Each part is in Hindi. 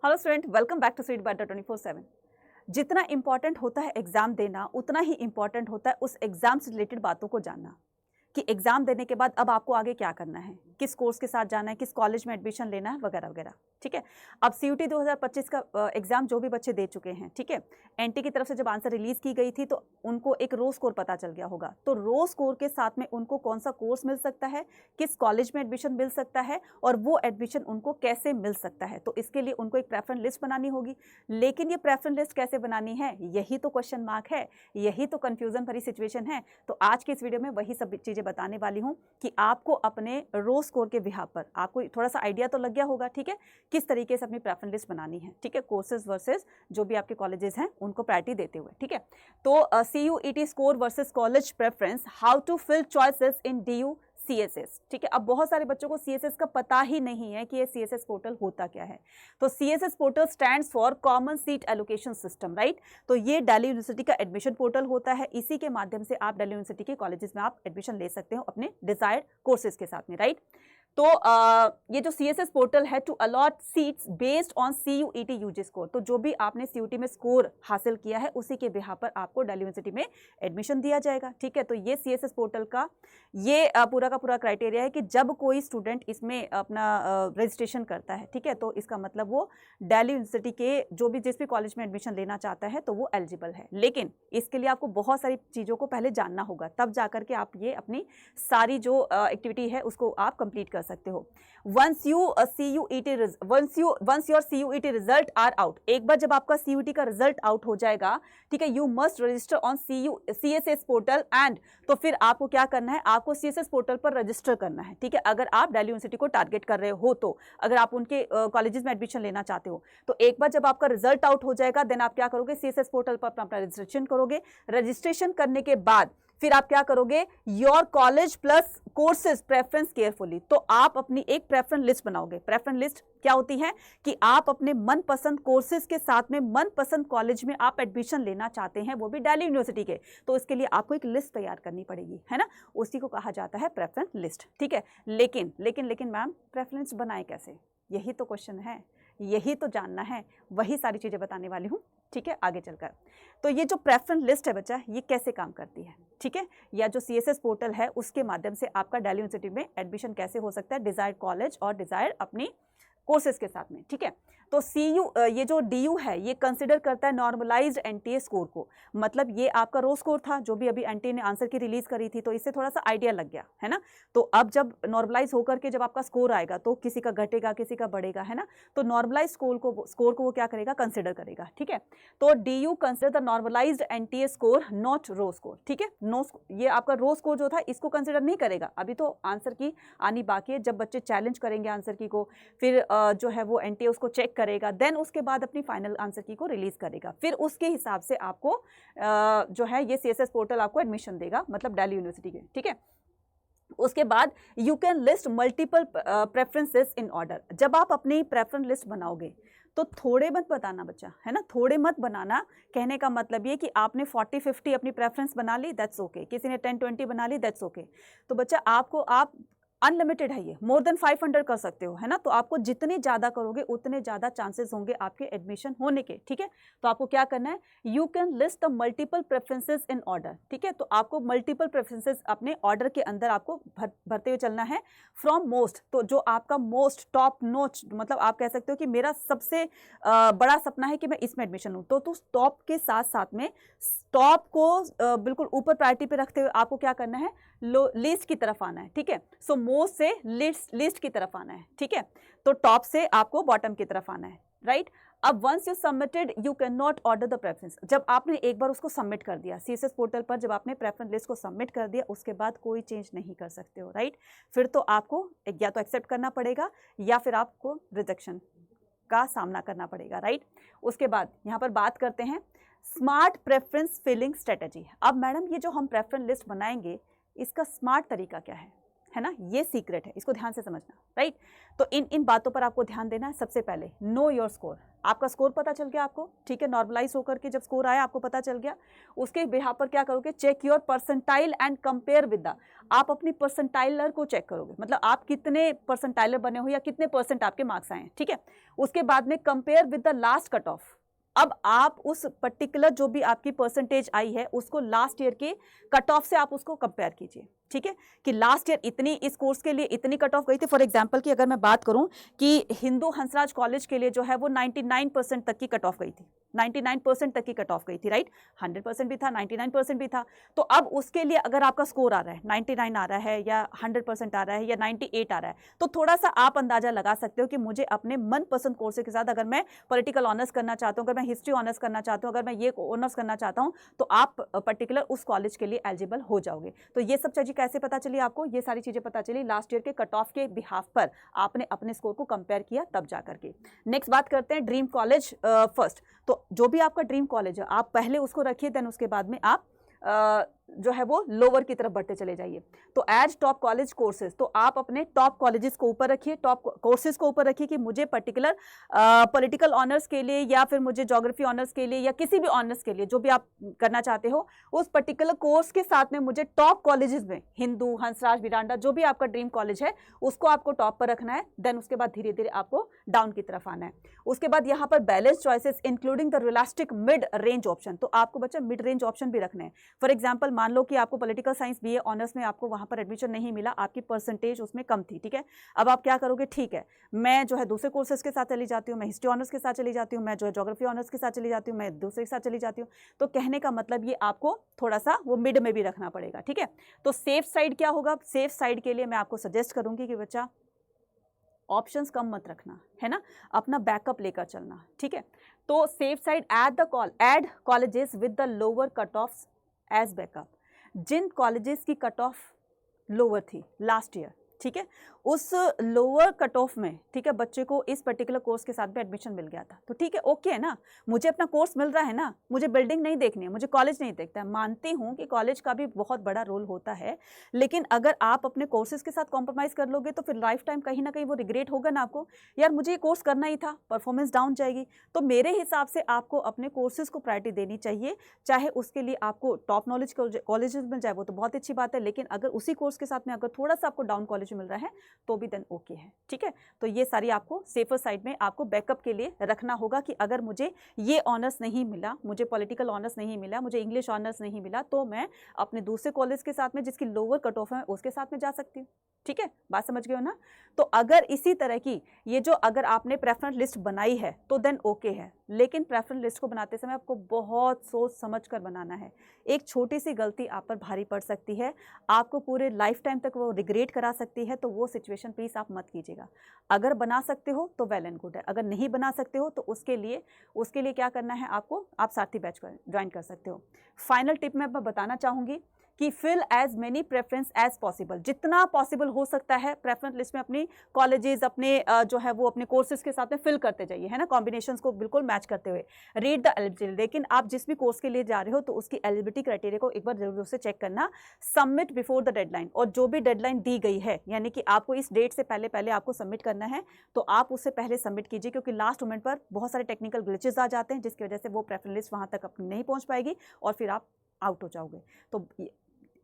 Hello student, welcome back to sweet by 24/7। जितना इंपॉर्टेंट होता है एग्जाम देना, उतना ही इंपॉर्टेंट होता है उस एग्जाम से रिलेटेड बातों को जानना कि एग्जाम देने के बाद अब आपको आगे क्या करना है, किस कोर्स के साथ जाना है, किस कॉलेज में एडमिशन लेना है, वगैरह वगैरह। ठीक है, अब सीयूटी 2025 का एग्जाम जो भी बच्चे दे चुके हैं, ठीक है, एनटी की तरफ से जब आंसर रिलीज की गई थी तो उनको एक रो स्कोर पता चल गया होगा। तो रो स्कोर के साथ में उनको कौन सा कोर्स मिल सकता है, किस कॉलेज में एडमिशन मिल सकता है और वो एडमिशन उनको कैसे मिल सकता है, तो इसके लिए उनको एक प्रेफरेंस लिस्ट बनानी होगी। लेकिन ये प्रेफरेंस लिस्ट कैसे बनानी है, यही तो क्वेश्चन मार्क है, यही तो कंफ्यूजन भरी सिचुएशन है। तो आज की इस वीडियो में वही सब चीजें बताने वाली हूँ कि आपको अपने रो स्कोर के बिहाफ पर आपको थोड़ा सा आइडिया तो लग गया होगा, ठीक है, किस तरीके से अपनी प्रेफरेंस लिस्ट बनानी है, ठीक है, कोर्सेज वर्सेस जो भी आपके कॉलेजेस हैं उनको प्रायोरिटी देते हुए। ठीक है, तो CUET score versus college preference, how to fill choices in DU CSS। ठीक है, अब बहुत सारे बच्चों को CSS का पता ही नहीं है कि ये CSS पोर्टल होता क्या है। तो CSS portal stands for common seat allocation system, right. तो ये दिल्ली यूनिवर्सिटी का एडमिशन पोर्टल होता है, इसी के माध्यम से आप दिल्ली यूनिवर्सिटी के कॉलेजेस में आप एडमिशन ले सकते हो अपने डिजायर्ड कोर्सेज के साथ में, राइट। तो ये जो CSS पोर्टल है to allot seats based on CUET UG score, तो जो भी आपने CUET में स्कोर हासिल किया है उसी के बिहाफ पर आपको दिल्ली यूनिवर्सिटी में एडमिशन दिया जाएगा। ठीक है, तो ये CSS पोर्टल का ये पूरा का पूरा क्राइटेरिया है कि जब कोई स्टूडेंट इसमें अपना रजिस्ट्रेशन करता है, ठीक है, तो इसका मतलब वो दिल्ली यूनिवर्सिटी के जो भी जिस भी कॉलेज में एडमिशन लेना चाहता है तो वो एलिजिबल है। लेकिन इसके लिए आपको बहुत सारी चीज़ों को पहले जानना होगा, तब जाकर के आप ये अपनी सारी जो एक्टिविटी है उसको आप कंप्लीट कर सकते हो। once your CUET result are out, एक बार जब आपका CUET का रिजल्ट आउट हो जाएगा, ठीक है, you must register on CSS portal and, तो फिर आपको क्या करना है, आपको CSS पोर्टल पर रजिस्टर करना है। ठीक है, अगर आप दिल्ली यूनिवर्सिटी को टारगेट कर रहे हो, तो अगर आप उनके कॉलेजेस में एडमिशन लेना चाहते हो, तो एक बार जब आपका रिजल्ट आउट हो जाएगा देन आप क्या करोगे, CSS पोर्टल पर अपना रजिस्ट्रेशन करोगे। रजिस्ट्रेशन करने के बाद फिर आप क्या करोगे, your college plus courses preference carefully, तो आप अपनी एक प्रेफरेंस लिस्ट बनाओगे। प्रेफरेंस लिस्ट क्या होती है कि आप अपने मनपसंद कोर्सेज के साथ में मनपसंद कॉलेज में आप एडमिशन लेना चाहते हैं, वो भी दिल्ली यूनिवर्सिटी के, तो इसके लिए आपको एक लिस्ट तैयार करनी पड़ेगी, है ना, उसी को कहा जाता है प्रेफरेंस लिस्ट। ठीक है, लेकिन लेकिन लेकिन मैम प्रेफरेंस बनाए कैसे, यही तो क्वेश्चन है, यही तो जानना है, वही सारी चीज़ें बताने वाली हूँ। ठीक है, आगे चलकर तो ये जो प्रेफरेंस लिस्ट है बच्चा, ये कैसे काम करती है, ठीक है, या जो CSS पोर्टल है उसके माध्यम से आपका दिल्ली यूनिवर्सिटी में एडमिशन कैसे हो सकता है डिजायर्ड कॉलेज और डिजायर्ड अपनी कोर्सेज के साथ में। ठीक है, तो ये जो DU है ये कंसिडर करता है नॉर्मलाइज्ड NTA स्कोर को, मतलब ये आपका रो स्कोर था जो भी अभी NTA ने आंसर की रिलीज करी थी, तो इससे थोड़ा सा आइडिया लग गया, है ना। तो अब जब नॉर्मलाइज होकर के जब आपका स्कोर आएगा तो किसी का घटेगा किसी का बढ़ेगा, है ना, तो नॉर्मलाइज स्कोर को वो क्या करेगा, कंसिडर करेगा। ठीक है, तो DU consider the normalized NTA score not raw score. ठीक है, ये आपका रो स्कोर जो था इसको कंसिडर नहीं करेगा, अभी तो आंसर की आनी बाकी है। जब बच्चे चैलेंज करेंगे आंसर की को, फिर जो है वो NTA उसको चेक करेगा, देन उसके बाद अपनी फाइनल आंसर की को रिलीज करेगा, फिर उसके हिसाब से आपको जो है ये CSS पोर्टल आपको एडमिशन देगा, मतलब दिल्ली यूनिवर्सिटी के। ठीक है, उसके बाद you can list multiple preferences in order. जब आप अपनी प्रेफरेंस लिस्ट बनाओगे तो थोड़े मत बताना बच्चा, है ना, थोड़े मत बनाना। कहने का मतलब ये कि आपने 40-50 अपनी प्रेफरेंस बना ली, दैट्स ओके, किसी ने 10-20 बना ली, दैट्स ओके। तो बच्चा आप अनलिमिटेड है, ये मोर देन 500 कर सकते हो, है ना, तो आपको जितने ज़्यादा करोगे उतने ज़्यादा चांसेस होंगे आपके एडमिशन होने के। ठीक है, तो आपको क्या करना है, you can list the multiple preferences in order. ठीक है, तो आपको मल्टीपल प्रेफरेंसेस अपने ऑर्डर के अंदर आपको भरते हुए चलना है फ्रॉम मोस्ट, तो जो आपका मोस्ट टॉप नोच, मतलब आप कह सकते हो कि मेरा सबसे बड़ा सपना है कि मैं इसमें एडमिशन लूँ, तो टॉप के साथ साथ में टॉप को बिल्कुल ऊपर प्रायोरिटी पे रखते हुए आपको क्या करना है, लिस्ट की तरफ आना है। ठीक है, सो मोस्ट से लिस्ट की तरफ आना है। ठीक है, तो टॉप से आपको बॉटम की तरफ आना है, राइट। अब once you submitted you can not order the preference, जब आपने एक बार उसको सबमिट कर दिया CSS पोर्टल पर, जब आपने प्रेफरेंस लिस्ट को सबमिट कर दिया उसके बाद कोई चेंज नहीं कर सकते हो, राइट। फिर तो आपको या तो एक्सेप्ट करना पड़ेगा या फिर आपको रिजेक्शन का सामना करना पड़ेगा, राइट। उसके बाद यहाँ पर बात करते हैं स्मार्ट प्रेफरेंस फिलिंग स्ट्रेटेजी। अब मैडम ये जो हम प्रेफरेंस लिस्ट बनाएंगे इसका स्मार्ट तरीका क्या है है ना, ये सीक्रेट है, इसको ध्यान से समझना, राइट। तो इन बातों पर आपको ध्यान देना है। सबसे पहले नो योर स्कोर, आपका स्कोर पता चल गया आपको, ठीक है, नॉर्मलाइज होकर के जब स्कोर आया आपको पता चल गया, उसके बिहाफ पर क्या करोगे, check your percentile and compare with the, आप अपनी परसेंटाइलर को चेक करोगे, मतलब आप कितने परसेंटाइलर बने हो या कितने परसेंट आपके मार्क्स आए हैं, ठीक है। उसके बाद में compare with the last cut off, अब आप उस पर्टिकुलर जो भी आपकी परसेंटेज आई है उसको लास्ट ईयर के कट ऑफ से आप उसको कंपेयर कीजिए, ठीक है, कि लास्ट ईयर इतनी इस कोर्स के लिए इतनी कट ऑफ गई थी। फॉर एग्जांपल की अगर मैं बात करूं कि हिंदू हंसराज कॉलेज के लिए जो है वो 99% तक की कट ऑफ गई थी, 99% तक की कट ऑफ गई थी, राइट। 100% भी था, 99% भी था। तो अब उसके लिए अगर आपका स्कोर आ रहा है 99 आ रहा है या 100% आ रहा है या 98 आ रहा है, तो थोड़ा सा आप अंदाजा लगा सकते हो कि मुझे अपने मनपसंद कोर्स के साथ, अगर मैं पॉलिटिकल ऑनर्स करना चाहता हूं, अगर मैं हिस्ट्री ऑनर्स करना चाहता हूं, अगर मैं ये ऑनर्स करना चाहता हूं, तो आप पर्टिकुलर उस कॉलेज के लिए एलिजिबल हो जाओगे। तो ये सब चीजें कैसे पता चली आपको, ये सारी चीजें पता चली लास्ट ईयर के कट ऑफ के बिहाफ पर आपने अपने स्कोर को कंपेयर किया तब जा करके। नेक्स्ट बात करते हैं ड्रीम कॉलेज फर्स्ट। तो जो भी आपका ड्रीम कॉलेज है आप पहले उसको रखिए, देन उसके बाद में आप जो है वो लोअर की तरफ बढ़ते चले जाइए। तो एज टॉप कॉलेज कोर्सेज, तो आप अपने टॉप कॉलेजेस को ऊपर रखिए, टॉप कोर्सेज को ऊपर रखिए कि मुझे पर्टिकुलर पॉलिटिकल ऑनर्स के लिए या फिर मुझे ज्योग्राफी ऑनर्स के लिए या किसी भी ऑनर्स के लिए जो भी आप करना चाहते हो, उस पर्टिकुलर कोर्स के साथ में मुझे टॉप कॉलेजेस में हिंदू, हंसराज, वीरांडा, जो भी आपका ड्रीम कॉलेज है उसको आपको टॉप पर रखना है। देन उसके बाद धीरे धीरे आपको डाउन की तरफ आना है। उसके बाद यहाँ पर balance choices including the realistic mid range option, तो आपको बच्चा मिड रेंज ऑप्शन भी रखने हैं। फॉर एग्जाम्पल मान लो कि आपको पॉलिटिकल साइंस बीए ऑनर्स में आपको वहां पर एडमिशन नहीं मिला, आपकी परसेंटेज उसमें कम थी, ठीक है। अब आप क्या करोगे, ठीक है मैं जो है दूसरे कोर्सेज के साथ चली जाती हूँ, मैं हिस्ट्री ऑनर्स के साथ चली जाती हूँ, मैं जो है ज्योग्राफी ऑनर्स के साथ चली जाती हूँ, मैं दूसरे के साथ चली जाती हूँ। तो कहने का मतलब ये आपको थोड़ा सा वो मिड में भी रखना पड़ेगा, ठीक है। तो सेफ साइड क्या होगा, सेफ साइड के लिए मैं आपको सजेस्ट करूंगी कि बच्चा ऑप्शंस कम मत रखना, है ना, अपना बैकअप लेकर चलना, ठीक है। तो safe side add colleges with the lower cut off as backup. जिन कॉलेजेस की कट ऑफ लोअर थी लास्ट ईयर, ठीक है, उस लोअर कट ऑफ में, ठीक है, बच्चे को इस पर्टिकुलर कोर्स के साथ भी एडमिशन मिल गया था, तो ठीक है, ओके है ना, मुझे अपना कोर्स मिल रहा है ना, मुझे बिल्डिंग नहीं देखनी है, मुझे कॉलेज नहीं देखता है। मानती हूँ कि कॉलेज का भी बहुत बड़ा रोल होता है, लेकिन अगर आप अपने कोर्सेज के साथ कॉम्प्रोमाइज़ कर लोगे तो फिर लाइफ टाइम कहीं ना कहीं वो रिग्रेट होगा ना आपको, यार मुझे ये कोर्स करना ही था, परफॉर्मेंस डाउन जाएगी। तो मेरे हिसाब से आपको अपने कोर्सेज को प्रायोरिटी देनी चाहिए, चाहे उसके लिए आपको टॉप नॉलेज कॉलेजेस मिल जाए वो तो बहुत अच्छी बात है, लेकिन अगर उसी कोर्स के साथ में अगर थोड़ा सा आपको डाउन कॉलेज मिल रहा है तो भी देन ओके है, ठीक है। तो ये सारी आपको सेफर साइड में आपको बैकअप के लिए रखना होगा कि अगर मुझे ये ऑनर्स नहीं मिला, मुझे पॉलिटिकल ऑनर्स नहीं मिला, मुझे इंग्लिश ऑनर्स नहीं मिला, तो मैं अपने दूसरे कॉलेज के साथ में जिसकी लोअर कट ऑफ है उसके साथ में जा सकती हूँ, ठीक है, बात समझ गए हो ना। तो अगर इसी तरह की ये जो अगर आपने प्रेफरेंस लिस्ट बनाई है तो देन ओके है, लेकिन प्रेफरेंस लिस्ट को बनाते समय आपको बहुत सोच समझ कर बनाना है। एक छोटी सी गलती आप पर भारी पड़ सकती है, आपको पूरे लाइफ टाइम तक वो रिग्रेट करा सकती है, तो वो सिचुएशन प्लीज आप मत कीजिएगा। अगर बना सकते हो तो वेल एंड गुड है, अगर नहीं बना सकते हो तो उसके लिए क्या करना है आपको, आप साथी बैच ज्वाइन कर सकते हो। फाइनल टिप मैं बताना चाहूंगी कि fill as many preference as possible, जितना पॉसिबल हो सकता है प्रेफरेंस लिस्ट में अपनी कॉलेजेस अपने जो है वो अपने कोर्सेज के साथ में फिल करते जाइए, है ना, कॉम्बिनेशंस को बिल्कुल मैच करते हुए। रीड द एलिजिबिलिटी, लेकिन आप जिस भी कोर्स के लिए जा रहे हो तो उसकी एलिजिबिलिटी क्राइटेरिया को एक बार जरूर से चेक करना। सबमिट बिफोर द डेडलाइन, और जो भी डेडलाइन दी गई है यानी कि आपको इस डेट से पहले आपको सबमिट करना है, तो आप उससे पहले सबमिट कीजिए, क्योंकि लास्ट मोमेंट पर बहुत सारे टेक्निकल ग्लिचेस आ जाते हैं जिसकी वजह से वो प्रेफरेंस लिस्ट वहाँ तक अपनी नहीं पहुँच पाएगी और फिर आप आउट हो जाओगे। तो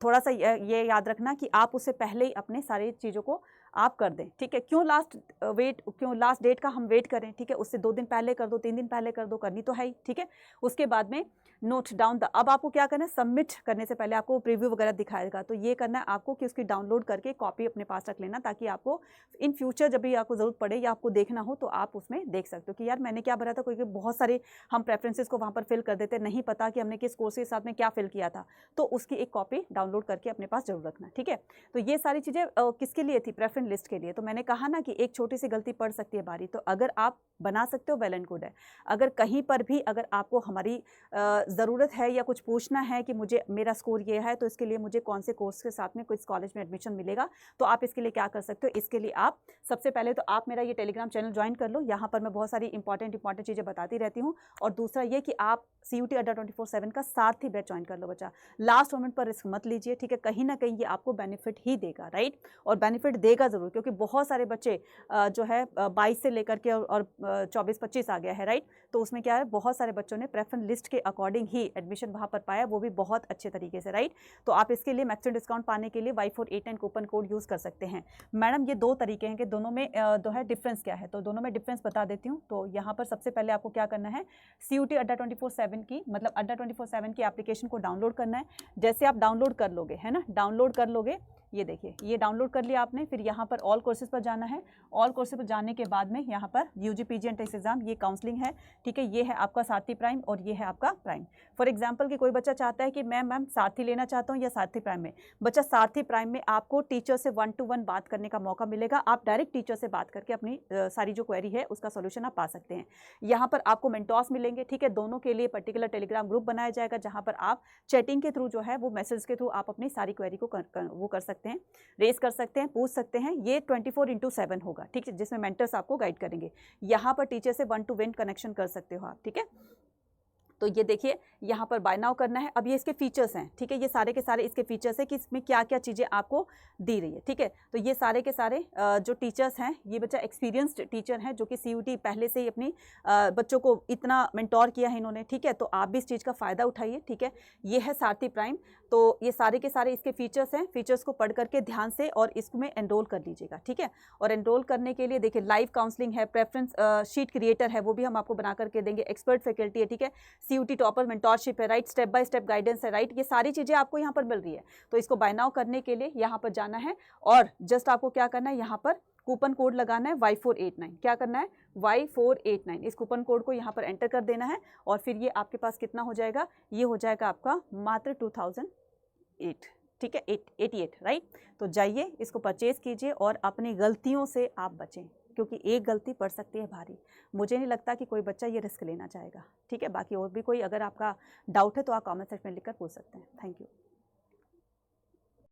थोड़ा सा ये याद रखना कि आप उससे पहले ही अपने सारी चीज़ों को आप कर दें, ठीक है। क्यों लास्ट डेट का हम वेट करें, ठीक है, उससे 2 दिन पहले कर दो, 3 दिन पहले कर दो, करनी तो है ही, ठीक है। उसके बाद में नोट डाउन द, अब आपको क्या करना है, सबमिट करने से पहले आपको प्रीव्यू वगैरह दिखाएगा, तो ये करना है आपको कि उसकी डाउनलोड करके कॉपी अपने पास रख लेना, ताकि आपको इन फ्यूचर जब भी आपको ज़रूरत पड़े या आपको देखना हो तो आप उसमें देख सकते हो कि यार मैंने क्या भरा था, क्योंकि बहुत सारे हम प्रेफरेंसेस को वहाँ पर फिल कर देते, नहीं पता कि हमने किस कोर्स के साथ में क्या फिल किया था, तो उसकी एक कॉपी डाउनलोड करके अपने पास जरूर रखना, ठीक है। तो ये सारी चीज़ें किसके लिए थी, प्रेफरेंस प्रेफरेंस लिस्ट के लिए। तो मैंने कहा ना कि एक छोटी सी गलती पड़ सकती है भारी, तो अगर आप बना सकते हो वेल एंड गुड है। अगर कहीं पर भी अगर आपको हमारी ज़रूरत है या कुछ पूछना है कि मुझे मेरा स्कोर ये है तो इसके लिए मुझे कौन से कोर्स के साथ में किस कॉलेज में एडमिशन मिलेगा, तो आप इसके लिए क्या कर सकते हो, इसके लिए आप सबसे पहले तो आप मेरा ये टेलीग्राम चैनल ज्वाइन कर लो। यहाँ पर मैं बहुत सारी इंपॉर्टेंट चीज़ें बताती रहती हूँ। और दूसरा ये कि आप CUT अड्डा 24/7 का सारथी बैच ज्वाइन कर लो बच्चा। लास्ट मोमेंट पर रिस्क मत लीजिए, ठीक है, कहीं ना कहीं ये आपको बेनिफिट ही देगा, राइट, और बेनिफिट देगा ज़रूर, क्योंकि बहुत सारे बच्चे जो है 22 से लेकर के और 24-25 आ गया है, राइट। तो उसमें क्या है, बहुत सारे बच्चों ने प्रेफरेंस लिस्ट के अकॉर्डिंग ही एडमिशन वहाँ पर पाया, वो भी बहुत अच्छे तरीके से, राइट। तो आप इसके लिए मैक्सिमम डिस्काउंट पाने के लिए Y489 कूपन कोड यूज़ कर सकते हैं। मैडम ये दो तरीके हैं कि दोनों में जो है डिफरेंस क्या है, तो दोनों में डिफरेंस बता देती हूँ। तो यहाँ पर सबसे पहले आपको क्या करना है, CUT अड्डा 24/7 की मतलब अड्डा 24/7 की एप्लीकेशन को डाउनलोड करना है। जैसे आप डाउनलोड कर लोगे, है ना, डाउनलोड कर लोगे, ये देखिए ये डाउनलोड कर लिया आपने, फिर यहाँ पर ऑल कोर्सेज पर जाना है। ऑल कोर्सेज पर जाने के बाद में यहाँ पर UG PG एंट्रेंस एग्जाम, ये काउंसलिंग है, ठीक है, ये है आपका सारथी प्राइम और ये है आपका प्राइम। फॉर एग्जांपल कि कोई बच्चा चाहता है कि मैम सारथी लेना चाहता हूँ या सारथी प्राइम में, बच्चा सारथी प्राइम में आपको टीचर से 1-to-1 बात करने का मौका मिलेगा। आप डायरेक्ट टीचर से बात करके अपनी सारी जो क्वेरी है उसका सोल्यूशन आप पा सकते हैं। यहाँ पर आपको मेंटोर्स मिलेंगे, ठीक है, दोनों के लिए पर्टिकुलर टेलीग्राम ग्रुप बनाया जाएगा, जहाँ पर आप चैटिंग के थ्रू जो है वो मैसेज के थ्रू आप अपनी सारी क्वेरी को वो कर सकते हैं, रेस कर सकते हैं, पूछ सकते हैं। ये 24/7 होगा, ठीक है, जिसमें मेंटर्स आपको गाइड करेंगे। यहाँ पर टीचर से 1-to-1 कनेक्शन कर सकते हो आप, ठीक है। तो ये देखिए यहाँ पर बाय नाउ करना है। अब ये इसके फीचर्स हैं, ठीक है, ये सारे के सारे इसके फीचर्स हैं कि इसमें क्या क्या चीज़ें आपको दी रही है, ठीक है। तो ये सारे के सारे जो टीचर्स हैं, ये बच्चा एक्सपीरियंस्ड टीचर हैं जो कि CUT पहले से ही अपनी बच्चों को इतना मेंटोर किया है इन्होंने, ठीक है। तो आप भी इस चीज़ का फ़ायदा उठाइए, ठीक है। ये है सारथी प्राइम। तो ये सारे के सारे इसके फीचर्स हैं, फीचर्स को पढ़ करके ध्यान से और इसमें एनरोल कर लीजिएगा, ठीक है। और एनरोल करने के लिए देखिए लाइव काउंसलिंग है, प्रेफरेंस शीट क्रिएटर है, वो भी हम आपको बना करके देंगे, एक्सपर्ट फैकल्टी है, ठीक है, CUT टॉपर मेंटोरशिप है, right, step by step guidance है, राइट, ये सारी चीज़ें आपको यहाँ पर मिल रही है। तो इसको बाय नाउ करने के लिए यहाँ पर जाना है और जस्ट आपको क्या करना है, यहाँ पर कूपन कोड लगाना है Y489। क्या करना है, Y489, इस कूपन कोड को यहाँ पर एंटर कर देना है और फिर ये आपके पास कितना हो जाएगा, ये हो जाएगा आपका मात्र 2008, ठीक है, 88, राइट। तो जाइए इसको परचेज कीजिए और अपनी गलतियों से आप बचें, क्योंकि एक गलती पड़ सकती है भारी। मुझे नहीं लगता कि कोई बच्चा ये रिस्क लेना चाहेगा, ठीक है। बाकी और भी कोई अगर आपका डाउट है तो आप कमेंट सेक्शन में लिखकर पूछ सकते हैं। Thank you.